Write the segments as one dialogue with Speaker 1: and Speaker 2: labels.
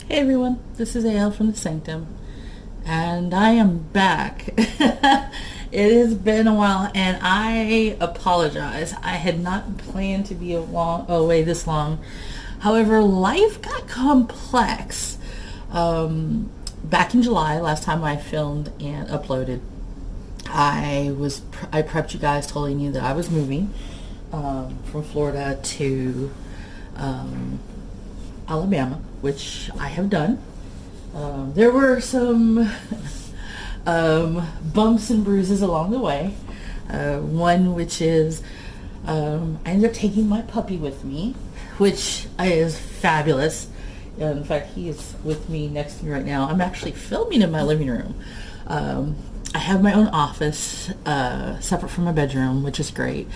Speaker 1: Hey everyone, this is AL from the Sanctum, and I am back. It has been a while, and I apologize. I had not planned to be away this long. However, life got complex. Back in July, last time I filmed and uploaded, I prepped you guys, telling you that I was moving from Florida to Alabama, which I have done. There were some bumps and bruises along the way. One which is I ended up taking my puppy with me, which is fabulous. In fact, he is with me next to me right now. I'm actually filming in my living room. I have my own office separate from my bedroom, which is great.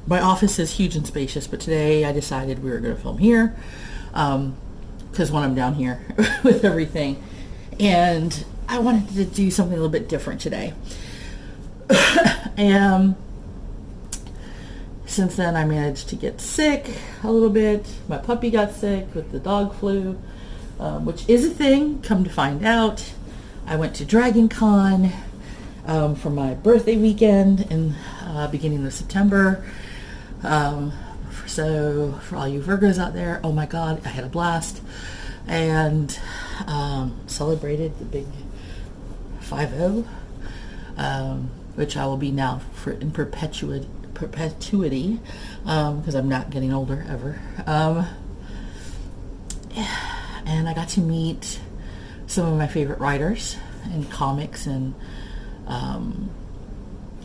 Speaker 1: My office is huge and spacious, but today I decided we were going to film here because when I'm down here with everything, and I wanted to do something a little bit different today. And since then I managed to get sick a little bit. My puppy got sick with the dog flu, which is a thing, come to find out. I went to Dragon Con for my birthday weekend in beginning of September. So for all you Virgos out there, oh my god, I had a blast, and celebrated the big 5-0, which I will be now in perpetuity, because I'm not getting older ever. And I got to meet some of my favorite writers in comics and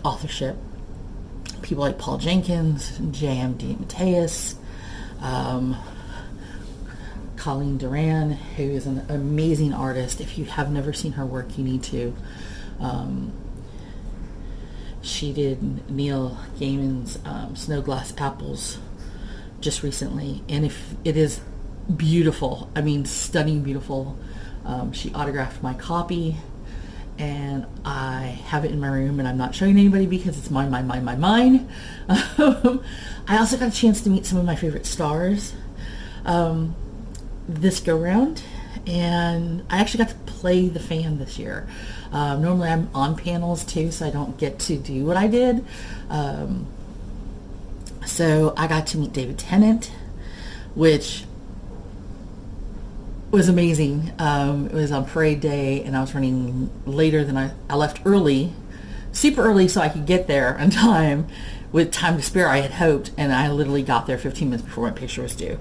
Speaker 1: authorship. People like Paul Jenkins, J.M.D. Mateus, Colleen Duran, who is an amazing artist. If you have never seen her work, you need to. She did Neil Gaiman's Snow Glass Apples just recently, and if it is beautiful, I mean stunning beautiful. She autographed my copy, and I have it in my room, and I'm not showing anybody because it's mine. I also got a chance to meet some of my favorite stars this go round, and I actually got to play the fan this year. Normally I'm on panels too, so I don't get to do what I did. So I got to meet David Tennant, which was amazing. It was on parade day, and I was running later than I left early, super early, so I could get there on time, with time to spare, I had hoped, and I literally got there 15 minutes before my picture was due.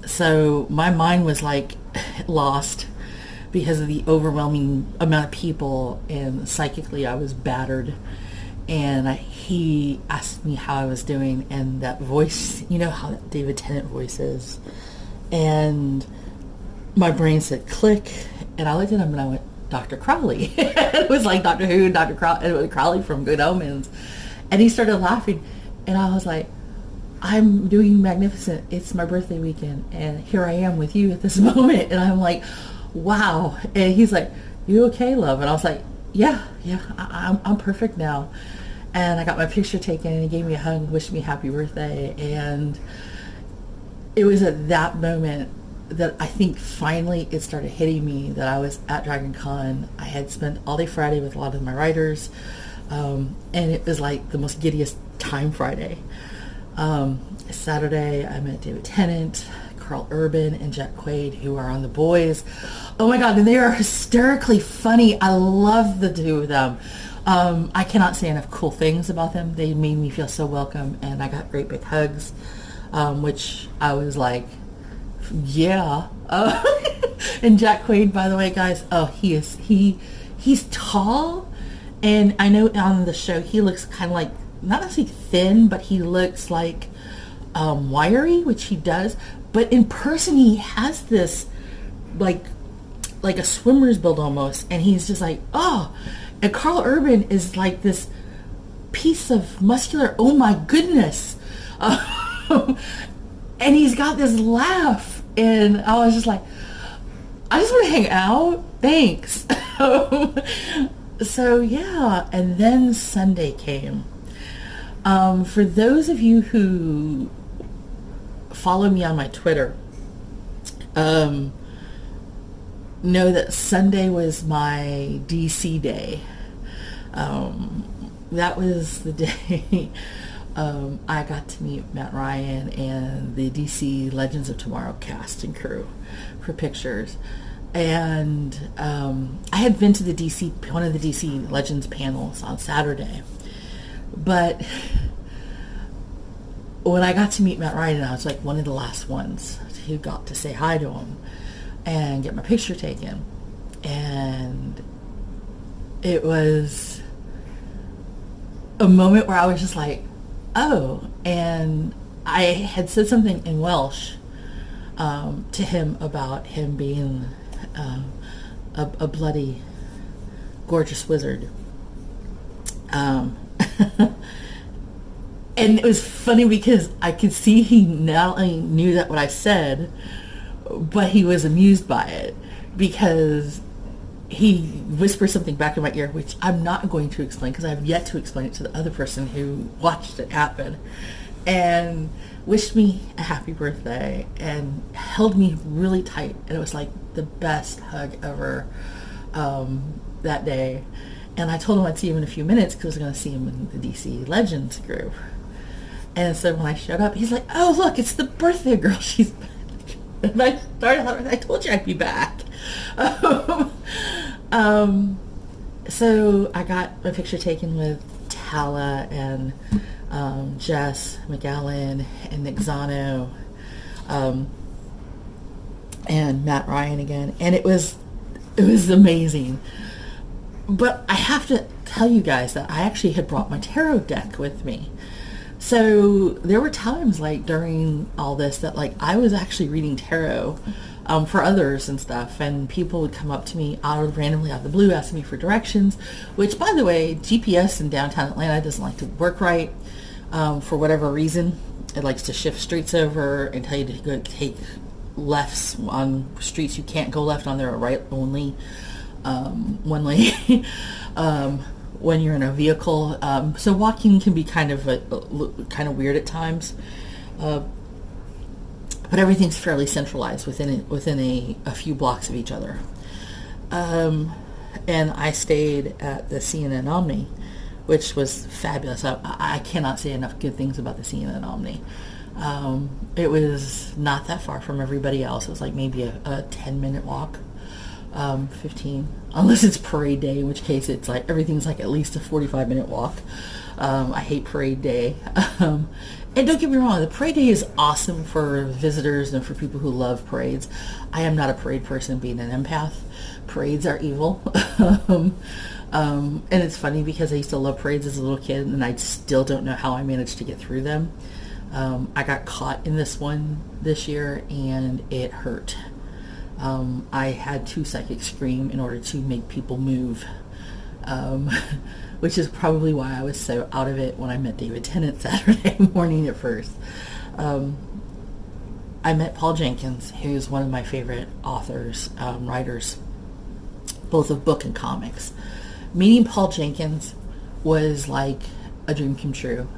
Speaker 1: So my mind was like lost because of the overwhelming amount of people, and psychically I was battered. And he asked me how I was doing, and that voice, you know how that David Tennant voice is. And my brain said click, and I looked at him and I went, Dr. Crowley. It was like Doctor Who, Dr. Crowley, it was Crowley from Good Omens. And he started laughing, and I was like, I'm doing magnificent. It's my birthday weekend, and here I am with you at this moment. And I'm like, wow. And he's like, you okay, love? And I was like, yeah, I'm perfect now. And I got my picture taken, and he gave me a hug, wished me happy birthday. And it was at that moment that I think finally it started hitting me that I was at Dragon Con. I had spent all day Friday with a lot of my writers, and it was like the most giddiest time Friday. Saturday I met David Tennant, Carl Urban, and Jack Quaid, who are on The Boys. Oh my god, and they are hysterically funny. I love the two of them. I cannot say enough cool things about them. They made me feel so welcome, and I got great big hugs. Which I was like, yeah. And Jack Quaid, by the way, guys, he's tall, and I know on the show he looks kind of like, not necessarily thin, but he looks like wiry, which he does, but in person he has this like a swimmer's build almost, and he's just like, oh. And Carl Urban is like this piece of muscular, oh my goodness. And he's got this laugh, and I was just like, I just want to hang out, thanks. So yeah, and then Sunday came. For those of you who follow me on my Twitter, know that Sunday was my DC day. That was the day I got to meet Matt Ryan and the DC Legends of Tomorrow cast and crew for pictures. And I had been to one of the DC Legends panels on Saturday. But when I got to meet Matt Ryan, I was like one of the last ones who got to say hi to him and get my picture taken. And it was a moment where I was just like, oh. And I had said something in Welsh to him about him being a bloody, gorgeous wizard. And it was funny because I could see he not only knew that what I said, but he was amused by it, because he whispered something back in my ear, which I'm not going to explain because I have yet to explain it to the other person who watched it happen, and wished me a happy birthday and held me really tight. And it was like the best hug ever that day. And I told him I'd see him in a few minutes because I was going to see him in the DC Legends group. And so when I showed up, he's like, oh, look, it's the birthday girl. She's back. And I told you I'd be back. So I got my picture taken with Tala and Jess McGowan and Nick Zano, and Matt Ryan again. And it was amazing. But I have to tell you guys that I actually had brought my tarot deck with me. So there were times like during all this that like I was actually reading tarot for others and stuff, and people would come up to me randomly out of the blue asking me for directions, which, by the way, GPS in downtown Atlanta doesn't like to work right for whatever reason. It likes to shift streets over and tell you to go take lefts on streets you can't go left on. There are right only one lane when you're in a vehicle. So walking can be kind of weird at times. But everything's fairly centralized within a few blocks of each other. And I stayed at the CNN Omni, which was fabulous. I cannot say enough good things about the CNN Omni. It was not that far from everybody else. It was like maybe a 10-minute walk. 15, unless it's parade day, in which case it's like everything's like at least a 45-minute walk. I hate parade day. And don't get me wrong, the parade day is awesome for visitors and for people who love parades. I am not a parade person, being an empath. Parades are evil. And it's funny because I used to love parades as a little kid, and I still don't know how I managed to get through them. I got caught in this one this year, and it hurt. I had to psychic scream in order to make people move, which is probably why I was so out of it when I met David Tennant Saturday morning at first. I met Paul Jenkins, who's one of my favorite authors, writers, both of book and comics. Meeting Paul Jenkins was like a dream come true.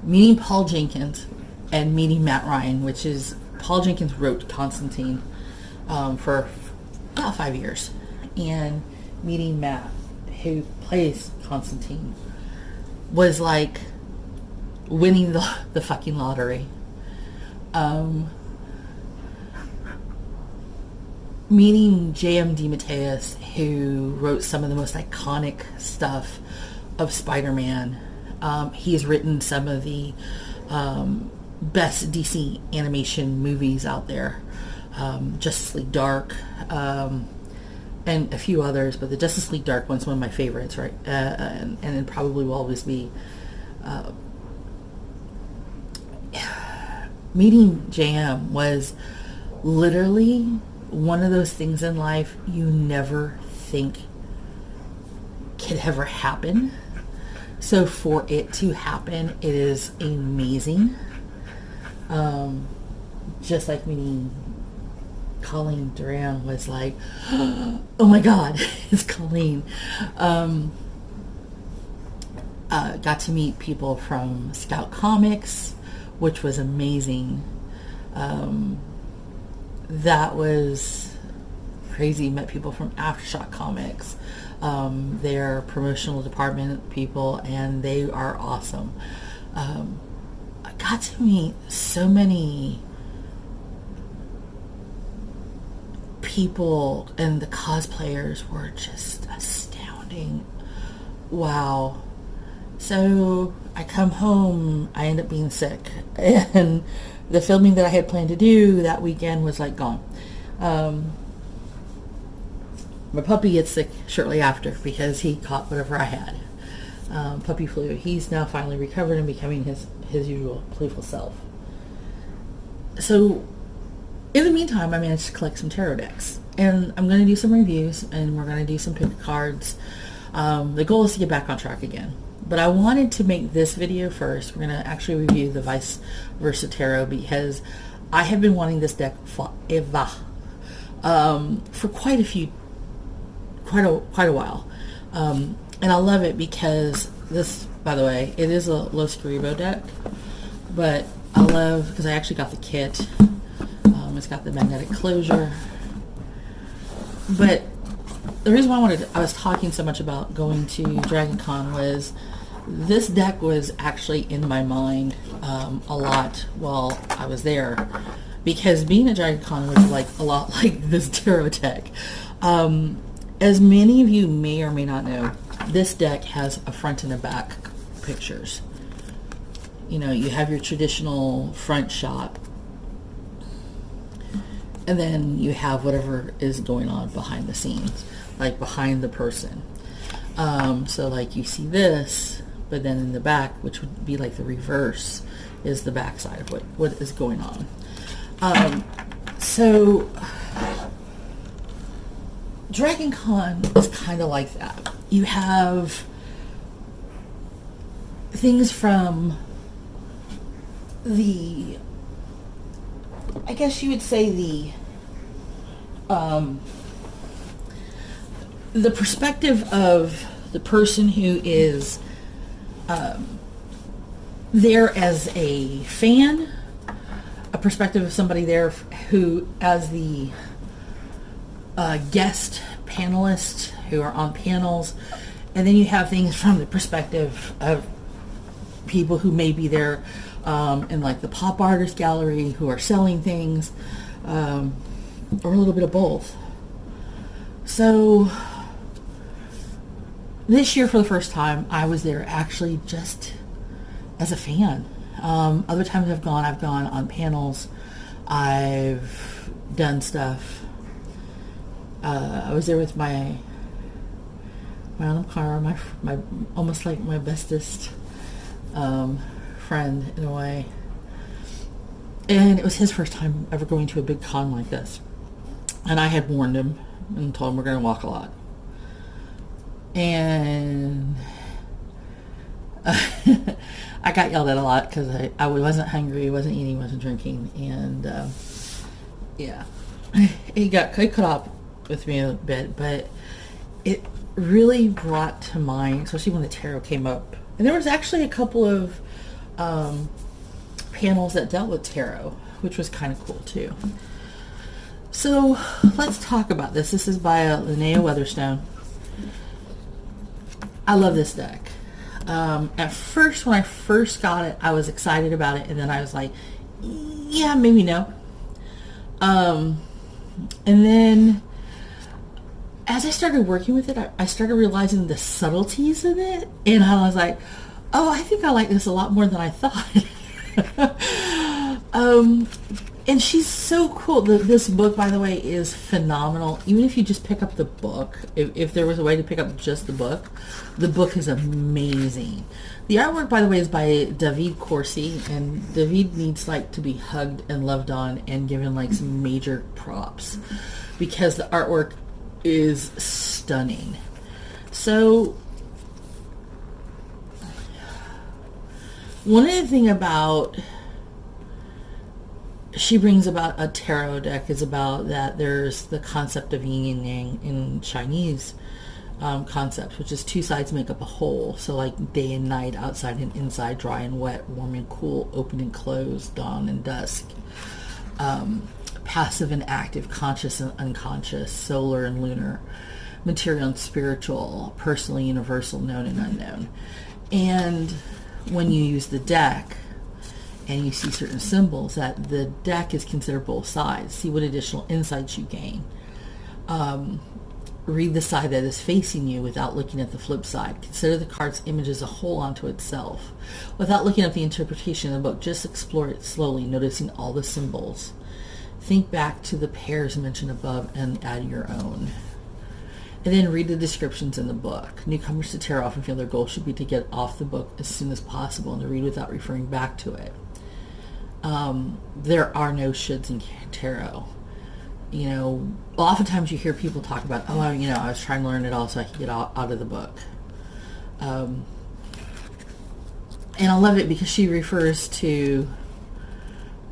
Speaker 1: Meeting Paul Jenkins and meeting Matt Ryan, which is, Paul Jenkins wrote Constantine for about 5 years, and meeting Matt, who plays Constantine, was like winning the fucking lottery. Meeting J.M. DeMatteis, who wrote some of the most iconic stuff of Spider-Man. He's written some of the best DC animation movies out there. Justice League Dark, and a few others, but the Justice League Dark one's one of my favorites, right? And it probably will always be. Meeting JM was literally one of those things in life you never think could ever happen. So for it to happen, it is amazing. Just like meeting Colleen Duran was like, oh my God, it's Colleen. Got to meet people from Scout Comics, which was amazing. that was crazy. Met people from Aftershock Comics, their promotional department people, and they are awesome. I got to meet so many people, and the cosplayers were just astounding. Wow. So I come home, I end up being sick, and the filming that I had planned to do that weekend was like gone. My puppy gets sick shortly after because he caught whatever I had. Puppy flu. He's now finally recovered and becoming his usual playful self. So in the meantime, I managed to collect some tarot decks, and I'm going to do some reviews, and we're going to do some pick cards. The goal is to get back on track again, but I wanted to make this video first. We're going to actually review the Vice Versa Tarot because I have been wanting this deck forever, for quite a while, and I love it because this, by the way, it is a Los Garibo deck, but I love because I actually got the kit. It's got the magnetic closure. But the reason why I was talking so much about going to Dragon Con was this deck was actually in my mind a lot while I was there, because being at Dragon Con was like a lot like this tarot deck. As many of you may or may not know, this deck has a front and a back pictures. You know, you have your traditional front shot, and then you have whatever is going on behind the scenes, like behind the person. So like you see this, but then in the back, which would be like the reverse, is the back side of what is going on. So Dragon Con is kind of like that. You have things from I guess you would say the perspective of the person who is there as a fan, a perspective of somebody there who, as the guest panelists who are on panels, and then you have things from the perspective of people who may be there in like the pop artist gallery who are selling things, or a little bit of both. So this year, for the first time, I was there actually just as a fan. Other times I've gone on panels, I've done stuff. I was there with my Aunt Cara, my almost like my bestest friend in a way, and it was his first time ever going to a big con like this, and I had warned him and told him we're going to walk a lot, and I got yelled at a lot because I wasn't hungry, wasn't eating, wasn't drinking, and yeah, he cut off with me a bit, but it really brought to mind, especially when the tarot came up, and there was actually a couple of panels that dealt with tarot, which was kind of cool too. So let's talk about this. This is by Lunaea Weatherstone. I love this deck. At first, when I first got it, I was excited about it, and then I was like, yeah, maybe no. And then as I started working with it, I started realizing the subtleties of it, and I was like, oh, I think I like this a lot more than I thought. And she's so cool. This book, by the way, is phenomenal. Even if you just pick up the book, if there was a way to pick up just the book is amazing. The artwork, by the way, is by David Corsi, and David needs like to be hugged and loved on and given like some major props because the artwork is stunning. So one of the things about she brings about a tarot deck is about that there's the concept of yin and yang in Chinese concepts, which is two sides make up a whole. So like day and night, outside and inside, dry and wet, warm and cool, open and closed, dawn and dusk. passive and active, conscious and unconscious, solar and lunar, material and spiritual, personal, universal, known and unknown. And when you use the deck and you see certain symbols, that the deck is considered both sides. See what additional insights you gain. Read the side that is facing you without looking at the flip side. Consider the card's image as a whole unto itself. Without looking at the interpretation of the book, just explore it slowly, noticing all the symbols. Think back to the pairs mentioned above and add your own. And then read the descriptions in the book. Newcomers to tarot often feel their goal should be to get off the book as soon as possible and to read without referring back to it. There are no shoulds in tarot. You know, oftentimes you hear people talk about, oh, I was trying to learn it all so I could get out of the book. And I love it because she refers to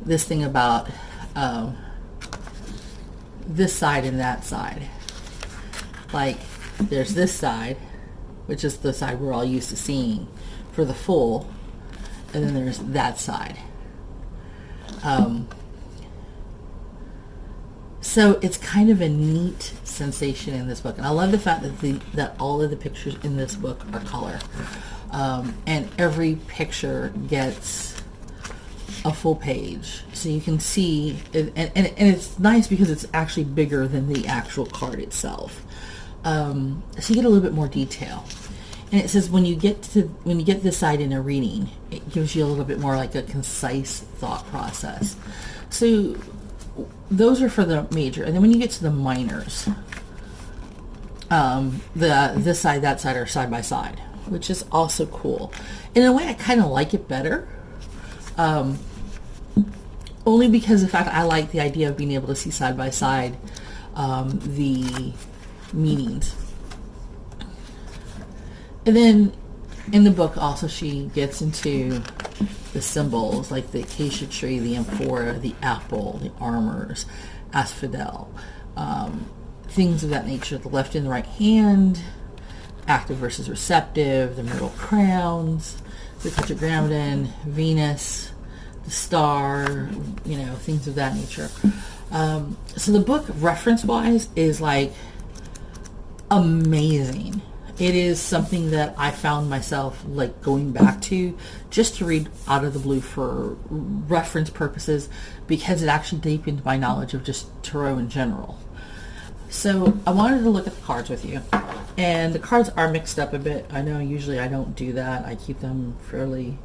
Speaker 1: this thing about this side and that side. Like, there's this side, which is the side we're all used to seeing for the Fool, and then there's that side. So it's kind of a neat sensation in this book, and I love the fact that all of the pictures in this book are color, and every picture gets a full page, so you can see it, and it's nice because it's actually bigger than the actual card itself. So you get a little bit more detail. And it says when you get this side in a reading, it gives you a little bit more like a concise thought process. So those are for the major, and then when you get to the minors, this side, that side are side by side, which is also cool. In a way, I kind of like it better, only because of the fact I like the idea of being able to see side by side the meanings. And then in the book also she gets into the symbols like the acacia tree, the amphora, the apple, the armors, asphodel, things of that nature. The left and the right hand, active versus receptive, the myrtle crowns, the tetragrammaton, Venus, the star, things of that nature. So the book, reference-wise, is like amazing. It is something that I found myself like going back to just to read out of the blue for reference purposes, because it actually deepened my knowledge of just tarot in general. So I wanted to look at the cards with you, and the cards are mixed up a bit. I know usually I don't do that. I keep them fairly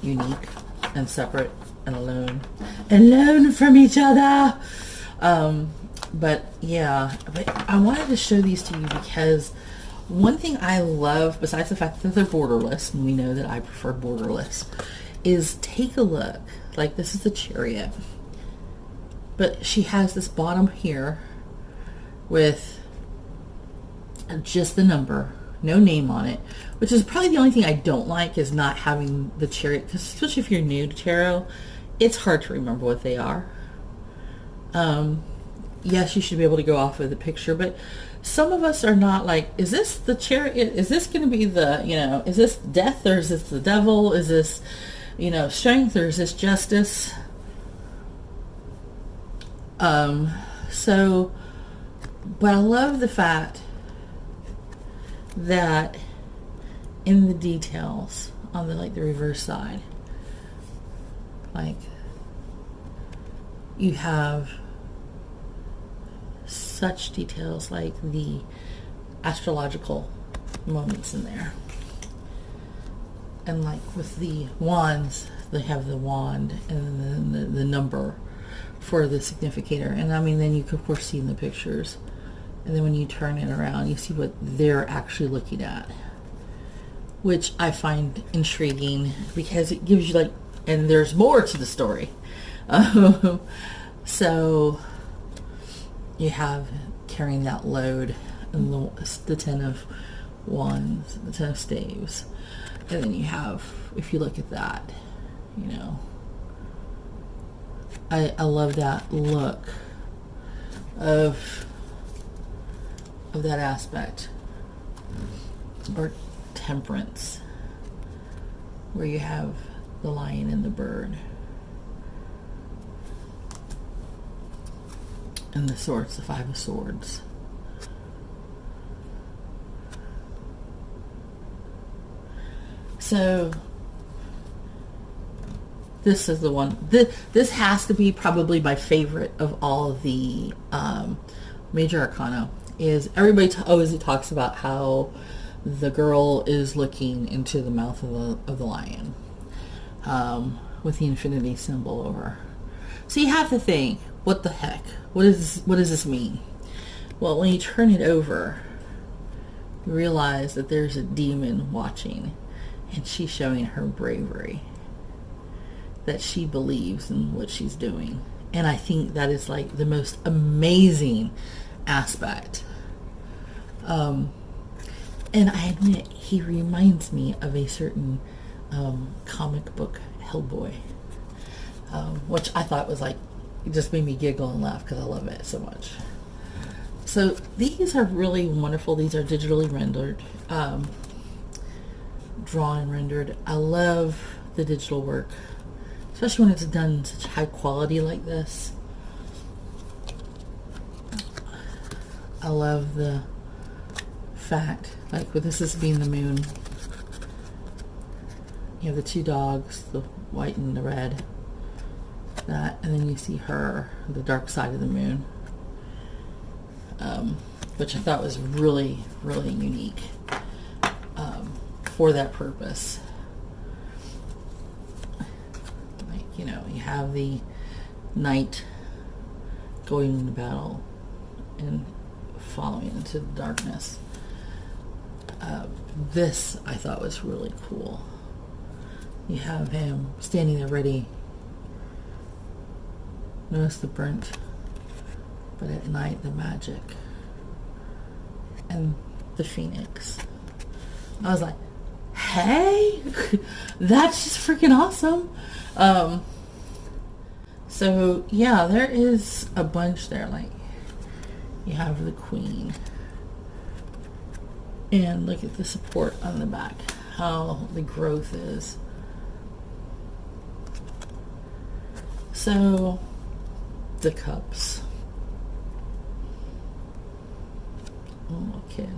Speaker 1: unique and separate and alone from each other. But I wanted to show these to you because one thing I love, besides the fact that they're borderless, and we know that I prefer borderless, is take a look. Like, this is the Chariot, but she has this bottom here with just the number, no name on it, which is probably the only thing I don't like, is not having the Chariot, because especially if you're new to tarot, it's hard to remember what they are. Yes, you should be able to go off of the picture, but some of us are not like, is this the Chariot? Is this going to be the, is this death, or is this the devil? Is this, strength, or is this justice? So, but I love the fact that in the details on the reverse side, like, you have such details like the astrological moments in there, and like with the wands, they have the wand and then the number for the significator, and then you can of course see in the pictures, and then when you turn it around you see what they're actually looking at, which I find intriguing because it gives you and there's more to the story. So you have carrying that load, and the 10 of wands, the 10 of staves, and then you have, if you look at that, I love that look of that aspect, or temperance, where you have the lion and the bird. And the swords, the Five of Swords. So this is the one. This has to be probably my favorite of all of the major arcana. Is everybody always talks about how the girl is looking into the mouth of the lion with the infinity symbol over. So you have to think, what the heck? What does this mean? Well, when you turn it over, you realize that there's a demon watching, and she's showing her bravery, that she believes in what she's doing. And I think that is like the most amazing aspect. And I admit, he reminds me of a certain comic book Hellboy, which I thought was like, it just made me giggle and laugh because I love it so much. So these are really wonderful. These are digitally rendered, drawn and rendered. I love the digital work, especially when it's done in such high quality like this. I love the fact, like with this being the moon, you have the two dogs, the white and the red, that, and then you see her, the dark side of the moon, which I thought was really, really unique for that purpose. Like, you know, you have the knight going into battle and following into the darkness. This I thought was really cool. You have him standing there ready. Notice the burnt, but at night the magic. And the phoenix. I was like, hey, that's just freaking awesome. So yeah, there is a bunch there. Like, you have the queen. And look at the support on the back, how the growth is. So, the cups. Oh, kid.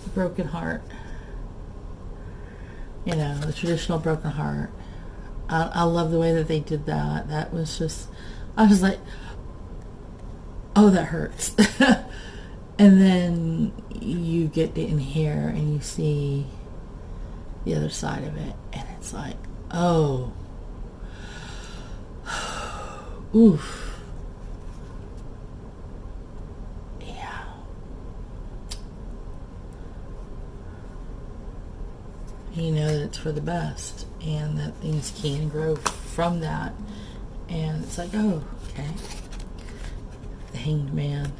Speaker 1: The broken heart. You know, the traditional broken heart. I love the way that they did that. That was just, I was like, oh, that hurts. And then you get in here and you see the other side of it, and it's like, oh, oof, yeah. You know that it's for the best, and that things can grow from that, and it's like, oh, okay. The Hanged Man.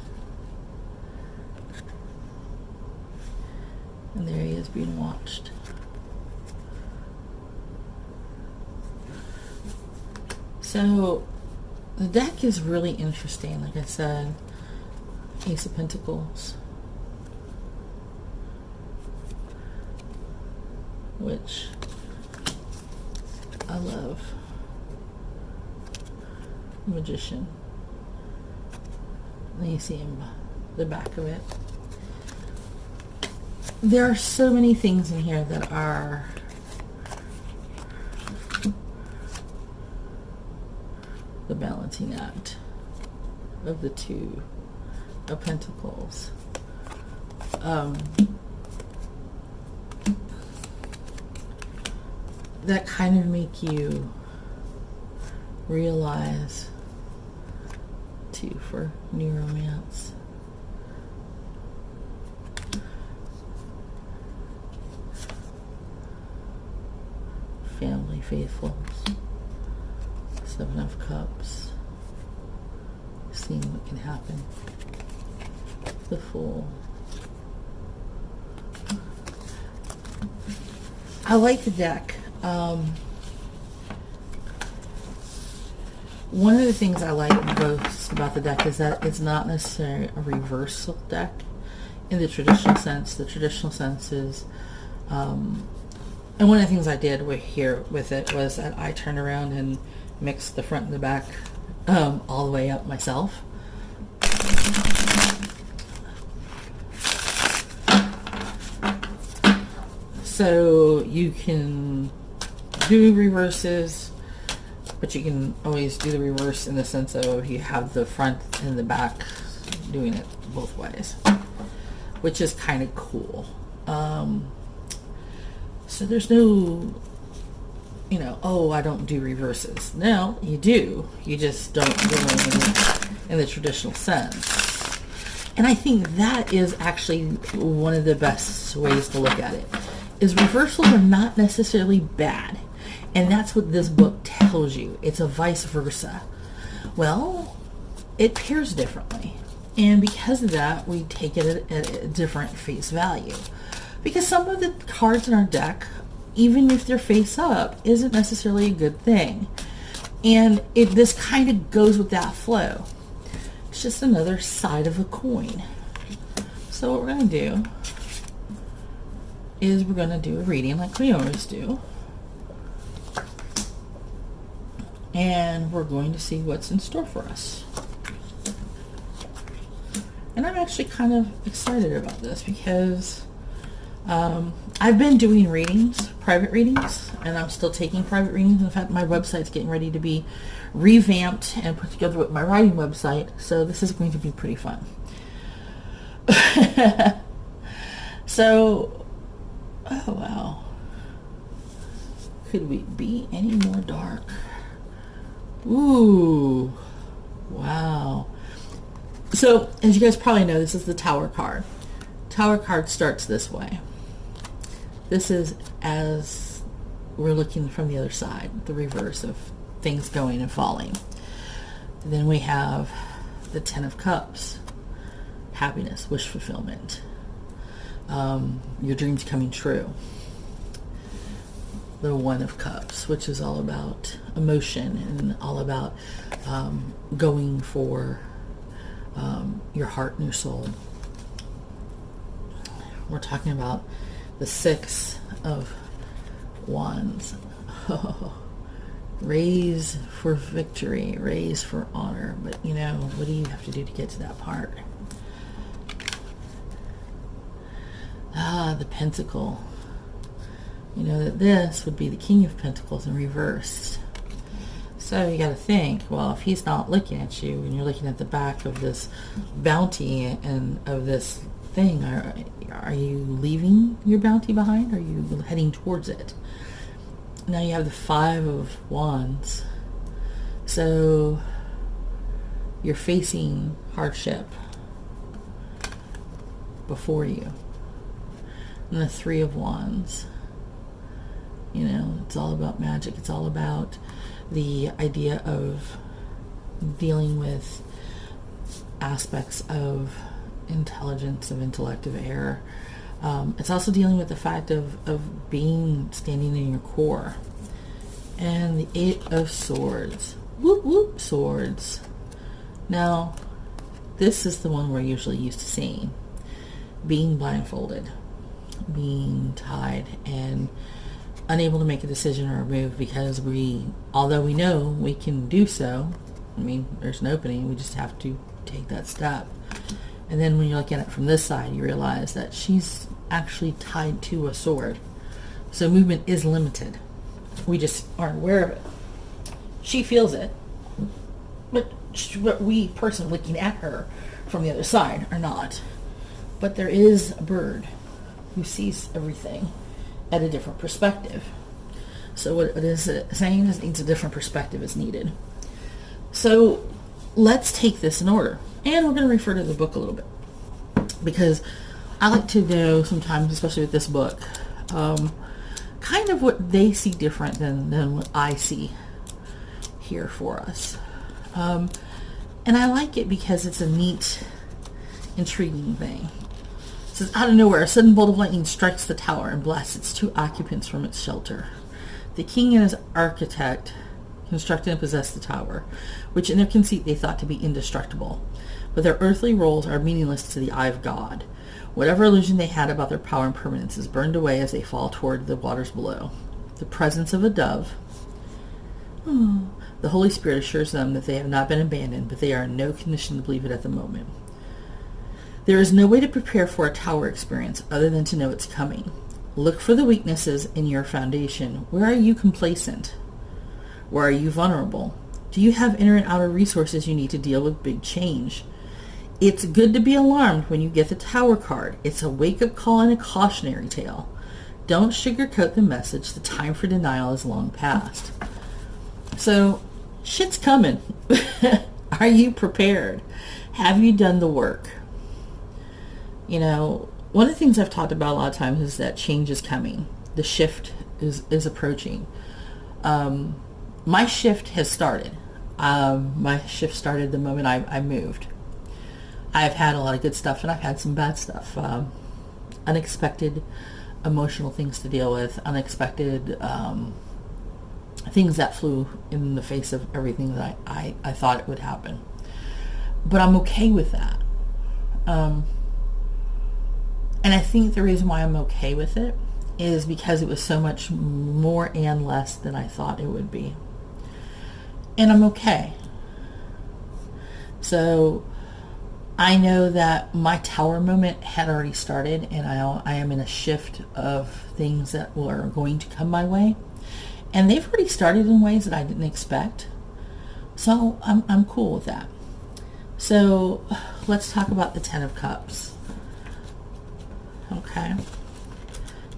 Speaker 1: And there he is being watched. So the deck is really interesting. Like I said, Ace of Pentacles, which I love. Magician. And you see him, the back of it. There are so many things in here that are the balancing act of the Two of Pentacles. That kind of make you realize, too, for new romance. Family faithfuls. Seven of Cups. Seeing what can happen. The Fool. I like the deck. One of the things I like most about the deck is that it's not necessarily a reversal deck in the traditional sense. The traditional sense is, and one of the things I did with it was that I turned around and mixed the front and the back all the way up myself. So you can do reverses, but you can always do the reverse in the sense of you have the front and the back doing it both ways, which is kind of cool. So there's no, oh, I don't do reverses. No, you do. You just don't do them in the traditional sense. And I think that is actually one of the best ways to look at it, is reversals are not necessarily bad. And that's what this book tells you. It's a vice versa. Well, it pairs differently. And because of that, we take it at a different face value. Because some of the cards in our deck, even if they're face up, isn't necessarily a good thing. And this kind of goes with that flow. It's just another side of a coin. So what we're going to do is we're going to do a reading like we always do. And we're going to see what's in store for us. And I'm actually kind of excited about this because I've been doing readings, private readings, and I'm still taking private readings. In fact, my website's getting ready to be revamped and put together with my writing website, so this is going to be pretty fun. So, oh wow. Could we be any more dark? Ooh, wow. So, as you guys probably know, this is the Tower card. Tower card starts this way. This is as we're looking from the other side, the reverse of things going and falling. And then we have the Ten of Cups, happiness, wish fulfillment, your dreams coming true. The One of Cups, which is all about emotion and all about going for your heart and your soul. We're talking about the Six of Wands. Raise for victory, raise for honor. But what do you have to do to get to that part? The Pentacle. That this would be the King of Pentacles in reverse. So you got to think, well, if he's not looking at you and you're looking at the back of this bounty and of this thing, are you leaving your bounty behind? Or are you heading towards it? Now you have the Five of Wands. So you're facing hardship before you. And the Three of Wands. It's all about magic. It's all about the idea of dealing with aspects of intelligence, of intellect, of air. It's also dealing with the fact of standing in your core. And the Eight of Swords. Whoop, whoop, swords. Now, this is the one we're usually used to seeing. Being blindfolded. Being tied and unable to make a decision or a move because although we know we can do so, there's an opening, we just have to take that step. And then when you're looking at it from this side, you realize that she's actually tied to a sword. So movement is limited. We just aren't aware of it. She feels it, but we, person looking at her from the other side, are not. But there is a bird who sees everything at a different perspective. So what it is saying is a different perspective is needed. So let's take this in order. And we're going to refer to the book a little bit. Because I like to know sometimes, especially with this book, kind of what they see different than what I see here for us. And I like it because it's a neat, intriguing thing. It says, out of nowhere, a sudden bolt of lightning strikes the tower and blasts its two occupants from its shelter. The king and his architect constructed and possessed the tower, which in their conceit they thought to be indestructible. But their earthly roles are meaningless to the eye of God. Whatever illusion they had about their power and permanence is burned away as they fall toward the waters below. The presence of a dove The Holy Spirit assures them that they have not been abandoned, but they are in no condition to believe it at the moment. There is no way to prepare for a tower experience other than to know it's coming. Look for the weaknesses in your foundation. Where are you complacent? Where are you vulnerable? Do you have inner and outer resources you need to deal with big change? It's good to be alarmed when you get the Tower card. It's a wake-up call and a cautionary tale. Don't sugarcoat the message. The time for denial is long past. So, shit's coming. Are you prepared? Have you done the work? You know, one of the things I've talked about a lot of times is that change is coming. The shift is approaching. My shift has started. My shift started the moment I moved. I've had a lot of good stuff and I've had some bad stuff. Unexpected emotional things to deal with. Unexpected things that flew in the face of everything that I thought it would happen. But I'm okay with that. And I think the reason why I'm okay with it is because it was so much more and less than I thought it would be. And I'm okay. So I know that my tower moment had already started, and I am in a shift of things that are going to come my way. And they've already started in ways that I didn't expect. So I'm cool with that. So let's talk about the Ten of Cups. Okay.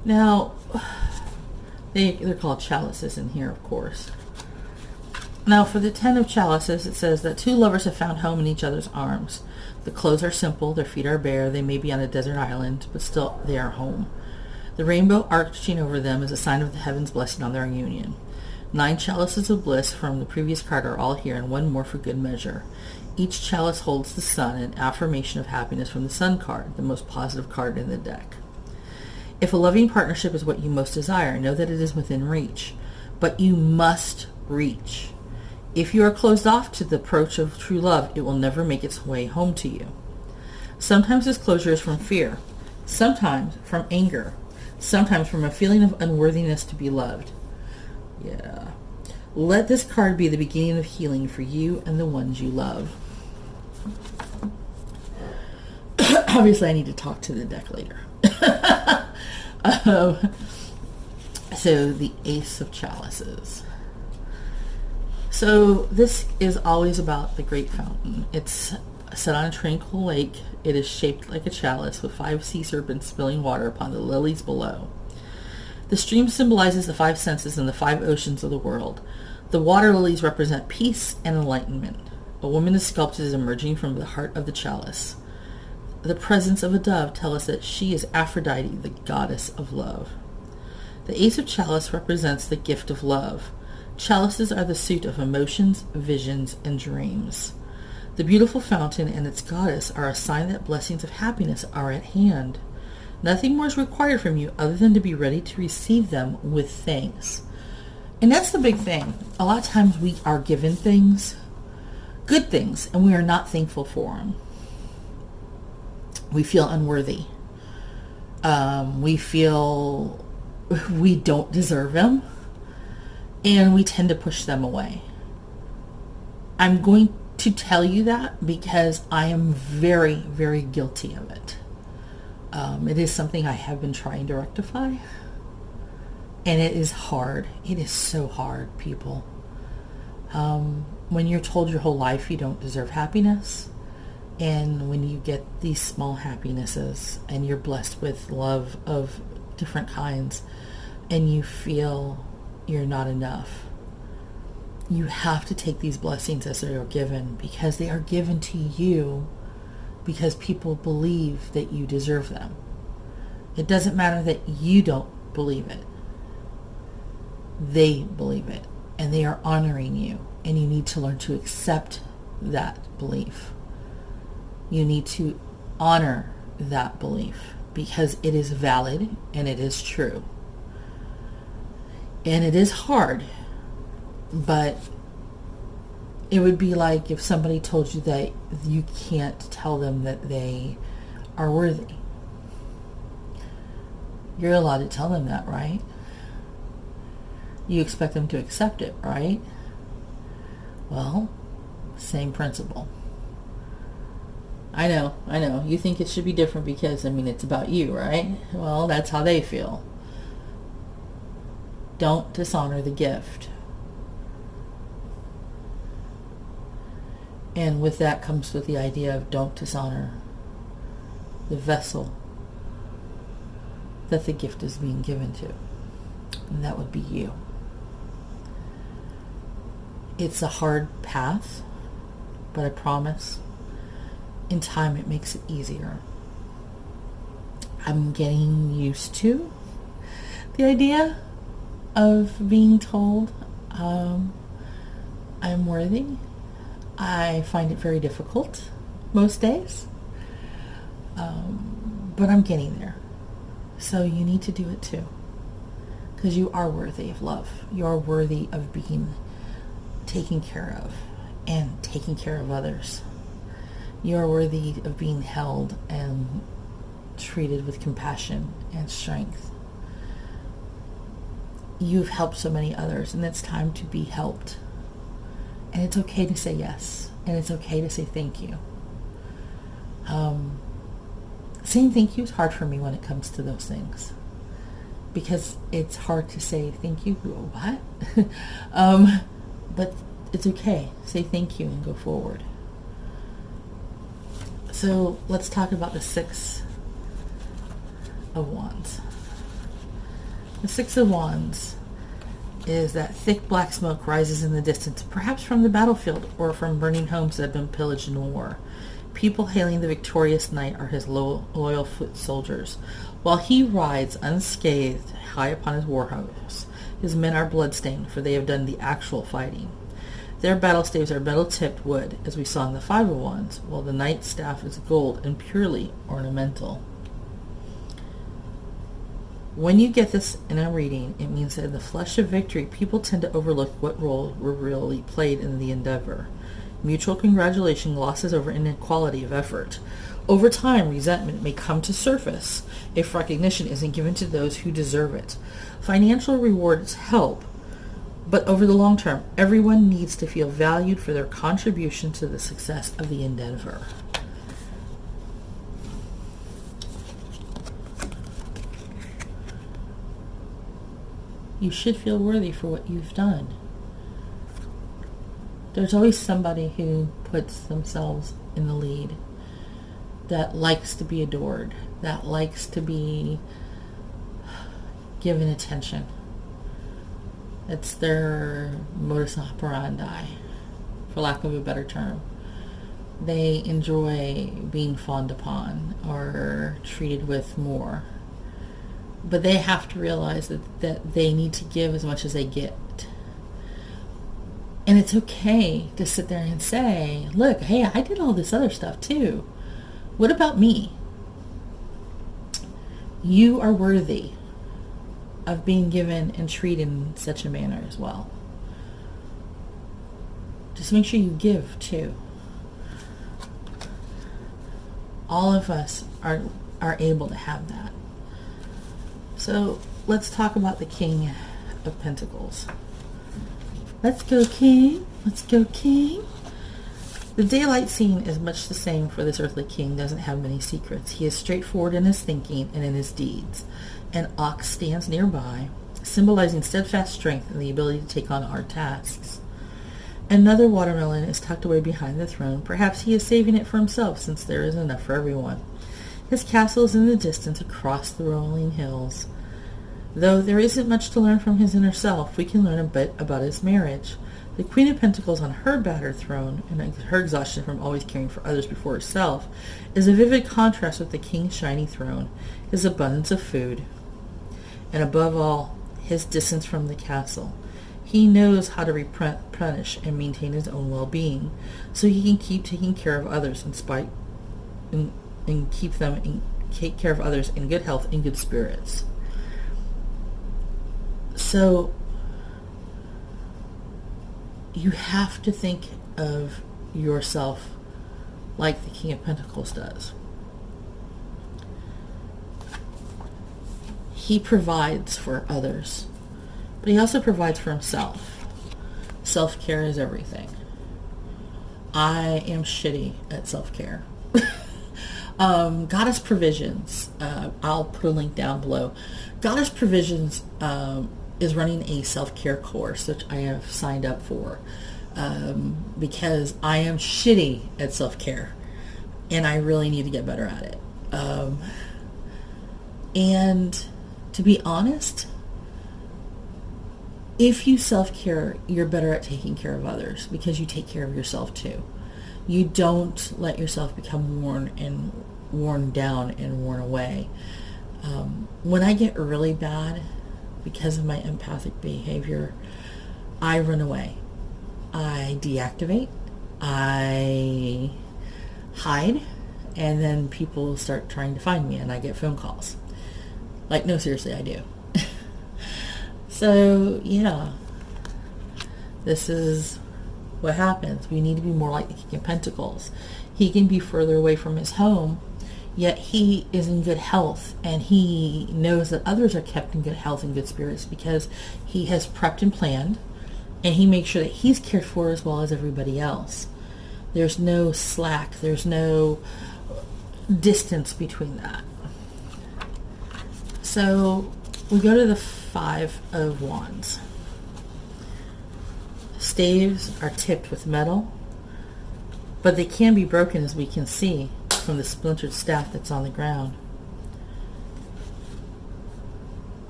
Speaker 1: Now, they're called chalices in here, of course. Now, for the Ten of Chalices, it says that two lovers have found home in each other's arms. The clothes are simple, their feet are bare, they may be on a desert island, but still they are home. The rainbow arching over them is a sign of the heaven's blessing on their union. 9 chalices of bliss from the previous card are all here, and one more for good measure. Each chalice holds the sun, an affirmation of happiness from the Sun card, the most positive card in the deck. If a loving partnership is what you most desire, know that it is within reach. But you must reach. If you are closed off to the approach of true love, it will never make its way home to you. Sometimes this closure is from fear, sometimes from anger, sometimes from a feeling of unworthiness to be loved. Yeah. Let this card be the beginning of healing for you and the ones you love. Obviously, I need to talk to the deck later. So, the Ace of Chalices. So, this is always about the Great Fountain. It's set on a tranquil lake. It is shaped like a chalice with 5 sea serpents spilling water upon the lilies below. The stream symbolizes the 5 senses and the 5 oceans of the world. The water lilies represent peace and enlightenment. A woman is sculpted as emerging from the heart of the chalice. The presence of a dove tells us that she is Aphrodite, the goddess of love. The Ace of Chalice represents the gift of love. Chalices are the suit of emotions, visions, and dreams. The beautiful fountain and its goddess are a sign that blessings of happiness are at hand. Nothing more is required from you other than to be ready to receive them with thanks. And that's the big thing. A lot of times we are given things, good things, and we are not thankful for them. We feel unworthy. We feel we don't deserve them, and we tend to push them away. I'm going to tell you that because I am very, very guilty of it. It is something I have been trying to rectify, and it is hard. It is so hard, people. When you're told your whole life you don't deserve happiness, and when you get these small happinesses and you're blessed with love of different kinds and you feel you're not enough, you have to take these blessings as they are given, because they are given to you because people believe that you deserve them. It doesn't matter that you don't believe it. They believe it, and they are honoring you, and you need to learn to accept that belief. You need to honor that belief because it is valid and it is true. And it is hard, but it would be like if somebody told you that you can't tell them that they are worthy. You're allowed to tell them that, right? You expect them to accept it, right? Well, same principle. I know. You think it should be different because, it's about you, right? Well, that's how they feel. Don't dishonor the gift. And with that comes with the idea of don't dishonor the vessel that the gift is being given to. And that would be you. It's a hard path, but I promise in time it makes it easier. I'm getting used to the idea of being told I'm worthy. I find it very difficult most days, but I'm getting there. So you need to do it too, because you are worthy of love. You are worthy of being taken care of and taking care of others. You are worthy of being held and treated with compassion and strength. You've helped so many others, and it's time to be helped. And it's okay to say yes, and it's okay to say thank you. Saying thank you is hard for me when it comes to those things, because it's hard to say thank you. What? But it's okay. Say thank you and go forward. So let's talk about the Six of Wands. The Six of Wands is that thick black smoke rises in the distance, perhaps from the battlefield or from burning homes that have been pillaged in war. People hailing the victorious knight are his loyal foot soldiers. While he rides unscathed high upon his war horse, his men are bloodstained, for they have done the actual fighting. Their battle staves are metal-tipped wood, as we saw in the Five of Wands, while the knight's staff is gold and purely ornamental. When you get this in a reading, it means that in the flush of victory, people tend to overlook what role were really played in the endeavor. Mutual congratulation glosses over inequality of effort. Over time, resentment may come to surface if recognition isn't given to those who deserve it. Financial rewards help, but over the long term, everyone needs to feel valued for their contribution to the success of the endeavor. You should feel worthy for what you've done. There's always somebody who puts themselves in the lead, that likes to be adored, that likes to be given attention. It's their modus operandi, for lack of a better term. They enjoy being fawned upon or treated with more. But they have to realize that they need to give as much as they get. And it's okay to sit there and say, look, hey, I did all this other stuff too. What about me? You are worthy of being given and treated in such a manner as well. Just make sure you give too. All of us are able to have that. So let's talk about the King of Pentacles. Let's go, King. Let's go, King. The daylight scene is much the same for this earthly king. Doesn't have many secrets. He is straightforward in his thinking and in his deeds. An ox stands nearby, symbolizing steadfast strength and the ability to take on hard tasks. Another watermelon is tucked away behind the throne. Perhaps he is saving it for himself, since there is enough for everyone. His castle is in the distance across the rolling hills. Though there isn't much to learn from his inner self, we can learn a bit about his marriage. The Queen of Pentacles on her battered throne, and her exhaustion from always caring for others before herself, is a vivid contrast with the king's shiny throne, his abundance of food, and above all, his distance from the castle. He knows how to replenish and maintain his own well-being, so he can keep taking care of others and take care of others in good health and good spirits. So you have to think of yourself like the King of Pentacles does. He provides for others, but he also provides for himself. Self-care is everything. I am shitty at self-care. Goddess Provisions, I'll put a link down below. Goddess Provisions is running a self-care course that I have signed up for because I am shitty at self-care and I really need to get better at it. And to be honest, if you self-care, you're better at taking care of others because you take care of yourself too. You don't let yourself become worn down and worn away. When I get really bad because of my empathic behavior, I run away. I deactivate. I hide. And then people start trying to find me and I get phone calls. Like, no, seriously, I do. So, yeah. This is what happens. We need to be more like the King of Pentacles. He can be further away from his home, yet he is in good health, and he knows that others are kept in good health and good spirits because he has prepped and planned, and he makes sure that he's cared for as well as everybody else. There's no slack. There's no distance between that. So we go to the Five of Wands. Staves are tipped with metal, but they can be broken, as we can see from the splintered staff that's on the ground.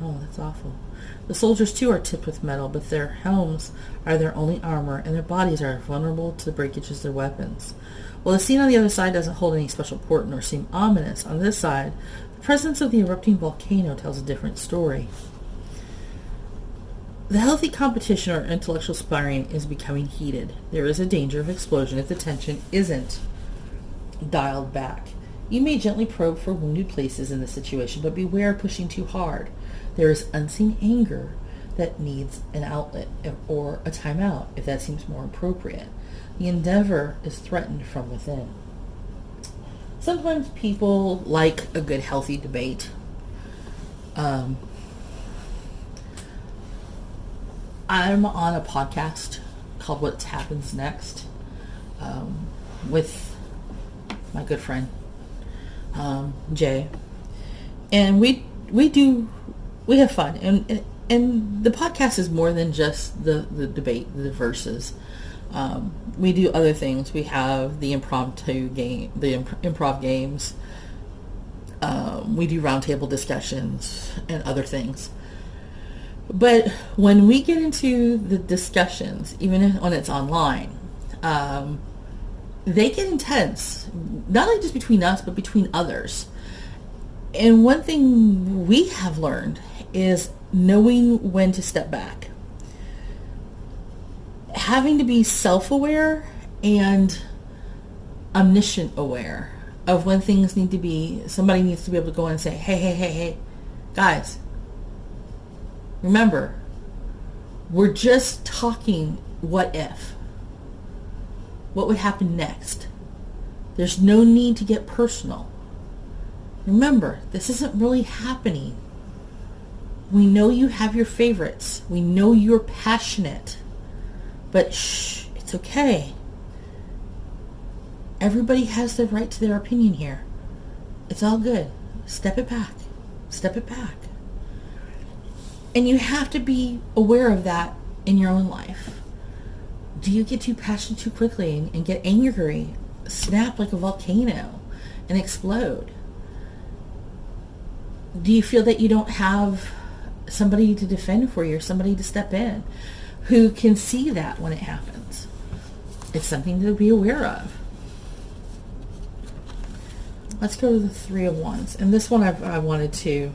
Speaker 1: Oh, that's awful. The soldiers too are tipped with metal, but their helms are their only armor, and their bodies are vulnerable to the breakages of their weapons. While the scene on the other side doesn't hold any special port nor seem ominous, on this side, the presence of the erupting volcano tells a different story. The healthy competition or intellectual sparring is becoming heated. There is a danger of explosion if the tension isn't dialed back. You may gently probe for wounded places in the situation, but beware of pushing too hard. There is unseen anger that needs an outlet or a timeout if that seems more appropriate. The endeavor is threatened from within. Sometimes people like a good healthy debate. I'm on a podcast called What Happens Next with my good friend Jay, and we have fun, and the podcast is more than just the debate, the verses. We do other things. We have the impromptu game, the improv games. We do roundtable discussions and other things. But when we get into the discussions, even when it's online, they get intense, not only just between us, but between others. And one thing we have learned is knowing when to step back. Having to be self-aware and omniscient aware of when things need to be, somebody needs to be able to go in and say, hey, guys, remember, we're just talking what if. What would happen next? There's no need to get personal. Remember, this isn't really happening. We know you have your favorites. We know you're passionate. But shh, it's okay. Everybody has the right to their opinion here. It's all good. Step it back. Step it back. And you have to be aware of that in your own life. Do you get too passionate too quickly and get angry, snap like a volcano, and explode? Do you feel that you don't have somebody to defend for you or somebody to step in who can see that when it happens? It's something to be aware of. Let's go to the Three of Wands. And this one I wanted to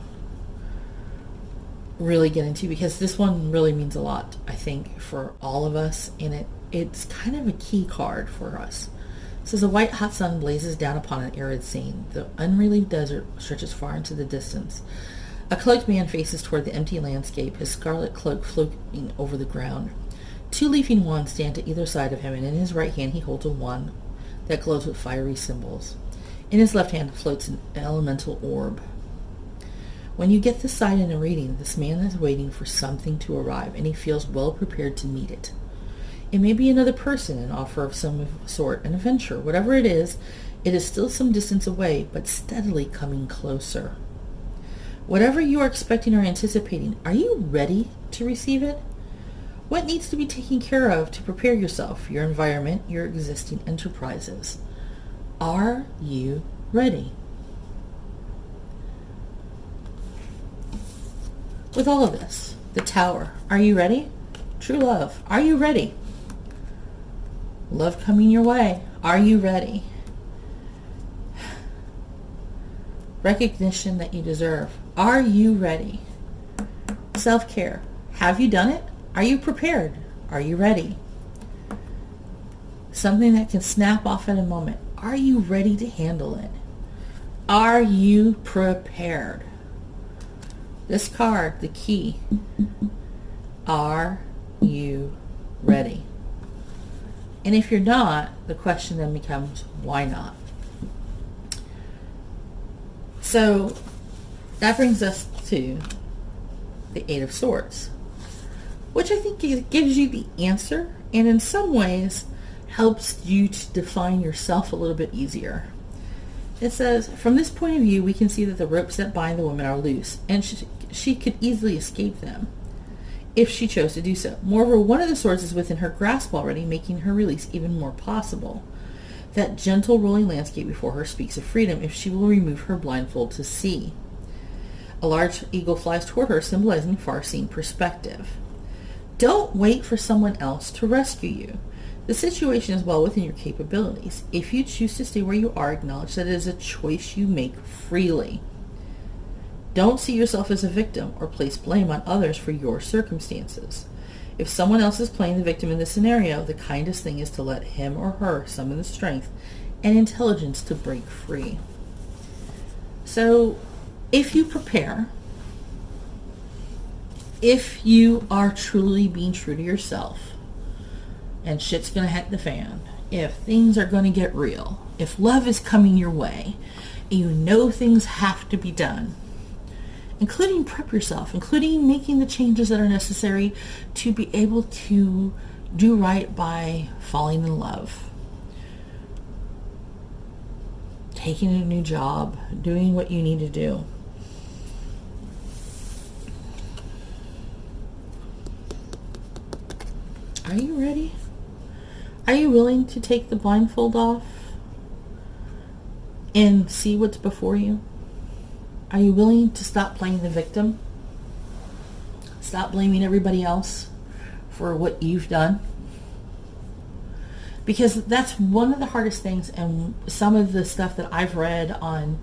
Speaker 1: really get into because this one really means a lot, I think, for all of us, and it's kind of a key card for us. It says, a white hot sun blazes down upon an arid scene. The unrelieved desert stretches far into the distance. A cloaked man faces toward the empty landscape, his scarlet cloak floating over the ground. Two leafing wands stand to either side of him, and in his right hand he holds a wand that glows with fiery symbols. In his left hand floats an elemental orb. When you get this side in a reading, this man is waiting for something to arrive, and he feels well prepared to meet it. It may be another person, an offer of some sort, an adventure. Whatever it is still some distance away, but steadily coming closer. Whatever you are expecting or anticipating, are you ready to receive it? What needs to be taken care of to prepare yourself, your environment, your existing enterprises? Are you ready? With all of this, the Tower, are you ready? True love, are you ready? Love coming your way, are you ready? Recognition that you deserve, are you ready? Self-care, have you done it? Are you prepared? Are you ready? Something that can snap off in a moment, are you ready to handle it? Are you prepared? This card, the key, are you ready? And if you're not, the question then becomes, why not? So that brings us to the Eight of Swords, which I think gives you the answer and in some ways helps you to define yourself a little bit easier. It says, from this point of view, we can see that the ropes that bind the woman are loose, and she could easily escape them if she chose to do so. Moreover, one of the swords is within her grasp already, making her release even more possible. That gentle rolling landscape before her speaks of freedom if she will remove her blindfold to see. A large eagle flies toward her, symbolizing far-seeing perspective. Don't wait for someone else to rescue you. The situation is well within your capabilities. If you choose to stay where you are, acknowledge that it is a choice you make freely. Don't see yourself as a victim or place blame on others for your circumstances. If someone else is playing the victim in this scenario, the kindest thing is to let him or her summon the strength and intelligence to break free. So, if you prepare, if you are truly being true to yourself, and shit's gonna hit the fan, if things are gonna get real, if love is coming your way, and you know things have to be done, including prep yourself, including making the changes that are necessary to be able to do right by falling in love, taking a new job, doing what you need to do. Are you ready? Are you willing to take the blindfold off and see what's before you? Are you willing to stop playing the victim? Stop blaming everybody else for what you've done? Because that's one of the hardest things, and some of the stuff that I've read on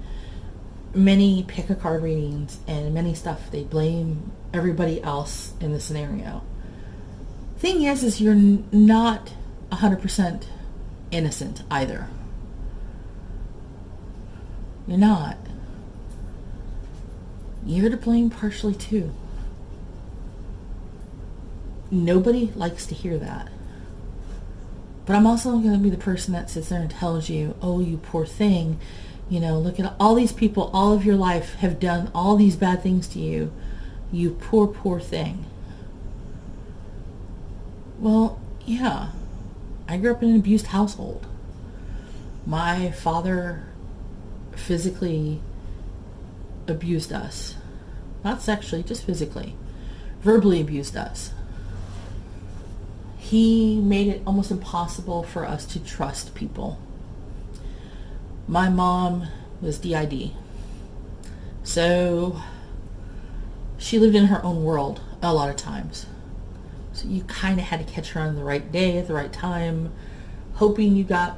Speaker 1: many pick-a-card readings and many stuff, they blame everybody else in the scenario. Thing is you're not 100% innocent either. You're not. You're to blame partially too. Nobody likes to hear that. But I'm also going to be the person that sits there and tells you, oh, you poor thing, you know, look at all these people, all of your life have done all these bad things to you. You poor, poor thing. Well, yeah. I grew up in an abused household. My father physically abused us. Not sexually, just physically. Verbally abused us. He made it almost impossible for us to trust people. My mom was DID. So she lived in her own world a lot of times. So you kind of had to catch her on the right day at the right time, hoping you got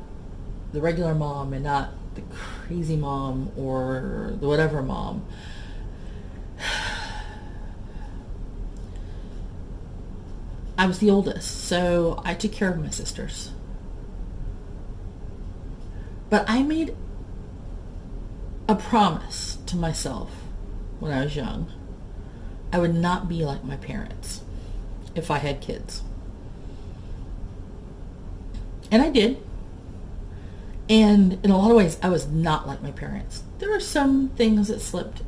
Speaker 1: the regular mom and not the crazy mom or the whatever mom. I was the oldest, so I took care of my sisters. But I made a promise to myself when I was young. I would not be like my parents if I had kids. And I did. And in a lot of ways, I was not like my parents. There were some things that slipped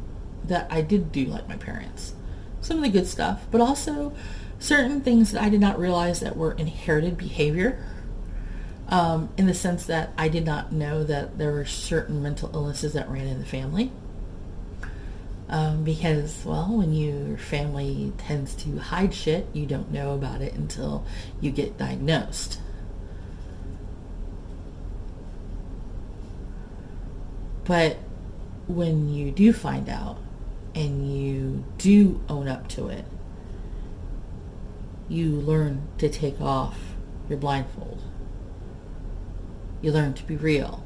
Speaker 1: that I did do like my parents. Some of the good stuff, but also certain things that I did not realize that were inherited behavior, in the sense that I did not know that there were certain mental illnesses that ran in the family. Because, well, when your family tends to hide shit, you don't know about it until you get diagnosed. But when you do find out and you do own up to it, you learn to take off your blindfold. You learn to be real.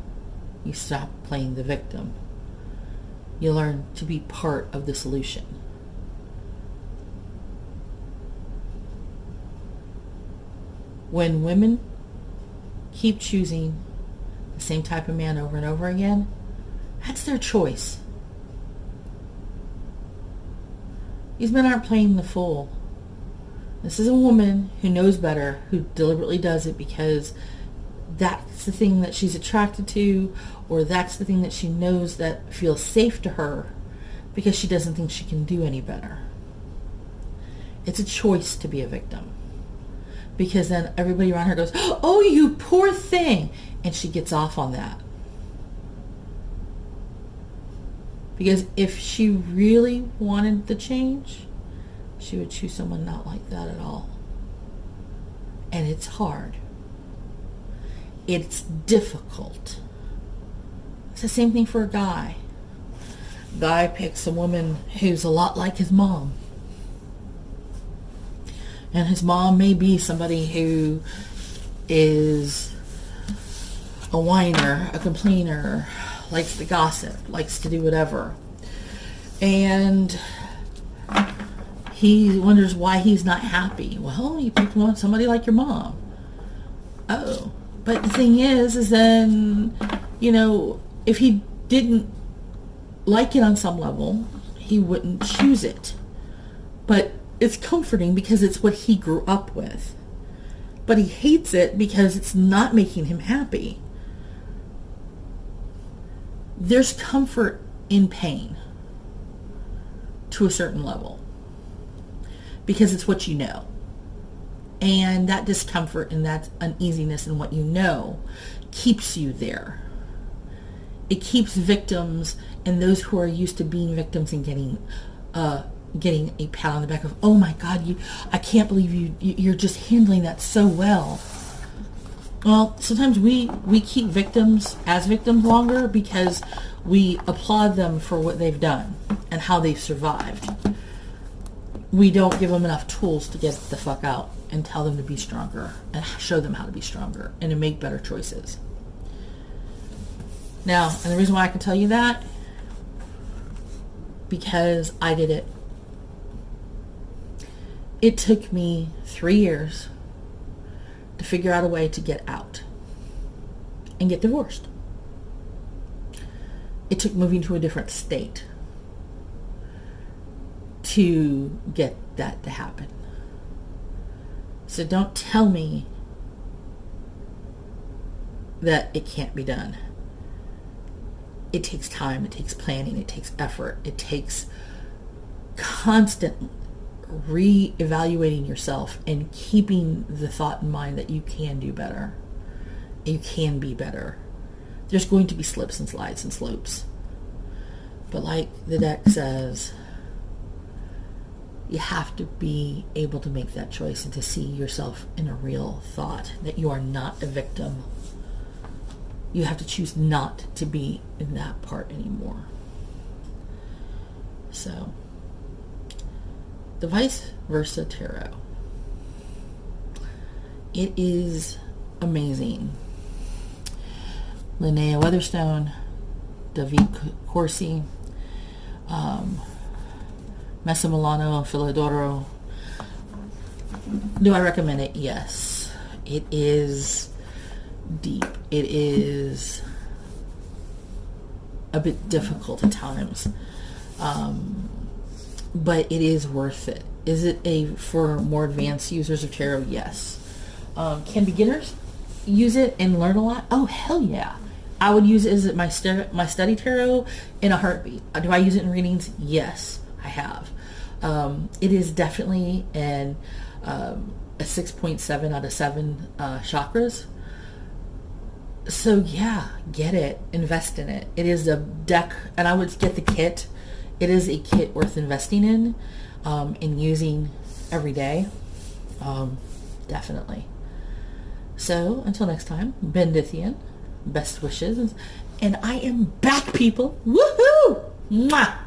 Speaker 1: You stop playing the victim. You learn to be part of the solution. When women keep choosing the same type of man over and over again, that's their choice. These men aren't playing the fool. This is a woman who knows better, who deliberately does it because that's the thing that she's attracted to, or that's the thing that she knows that feels safe to her because she doesn't think she can do any better. It's a choice to be a victim. Because then everybody around her goes, "Oh, you poor thing," and she gets off on that. Because if she really wanted the change, she would choose someone not like that at all. And it's hard. It's difficult. It's the same thing for a guy. Guy picks a woman who's a lot like his mom. And his mom may be somebody who is a whiner, a complainer, likes to gossip, likes to do whatever. And he wonders why he's not happy. Well, you picked somebody like your mom. Oh. But the thing is then, if he didn't like it on some level, he wouldn't choose it. But it's comforting because it's what he grew up with. But he hates it because it's not making him happy. There's comfort in pain to a certain level because it's what you know. And that discomfort and that uneasiness in what you know keeps you there. It keeps victims and those who are used to being victims and getting a pat on the back of, "Oh my God, I can't believe you're just handling that so well." Well, sometimes we keep victims as victims longer because we applaud them for what they've done and how they've survived. We don't give them enough tools to get the fuck out and tell them to be stronger and show them how to be stronger and to make better choices. Now, and the reason why I can tell you that, because I did it. It took me 3 years to figure out a way to get out and get divorced. It took moving to a different state to get that to happen. So don't tell me that it can't be done. It takes time, it takes planning, it takes effort, it takes constant re-evaluating yourself and keeping the thought in mind that you can do better. You can be better. There's going to be slips and slides and slopes. But like the deck says, you have to be able to make that choice and to see yourself in a real thought, that you are not a victim. You have to choose not to be in that part anymore. So, the Vice Versa Tarot. It is amazing. Lunaea Weatherstone, David Corsi, Massimiliano, Filadoro. Do I recommend it? Yes. It is deep. It is a bit difficult at times. But it is worth it. Is it for more advanced users of tarot? Yes. Can beginners use it and learn a lot? Oh, hell yeah. I would use it as my study tarot in a heartbeat. Do I use it in readings? Yes, I have. It is definitely a 6.7 out of 7 chakras. So yeah, get it, invest in it. It is a deck, and I would get the kit. It is a kit worth investing in and using every day. Definitely. So until next time, Bendithian, best wishes, and I am back, people. Woohoo! Mwah!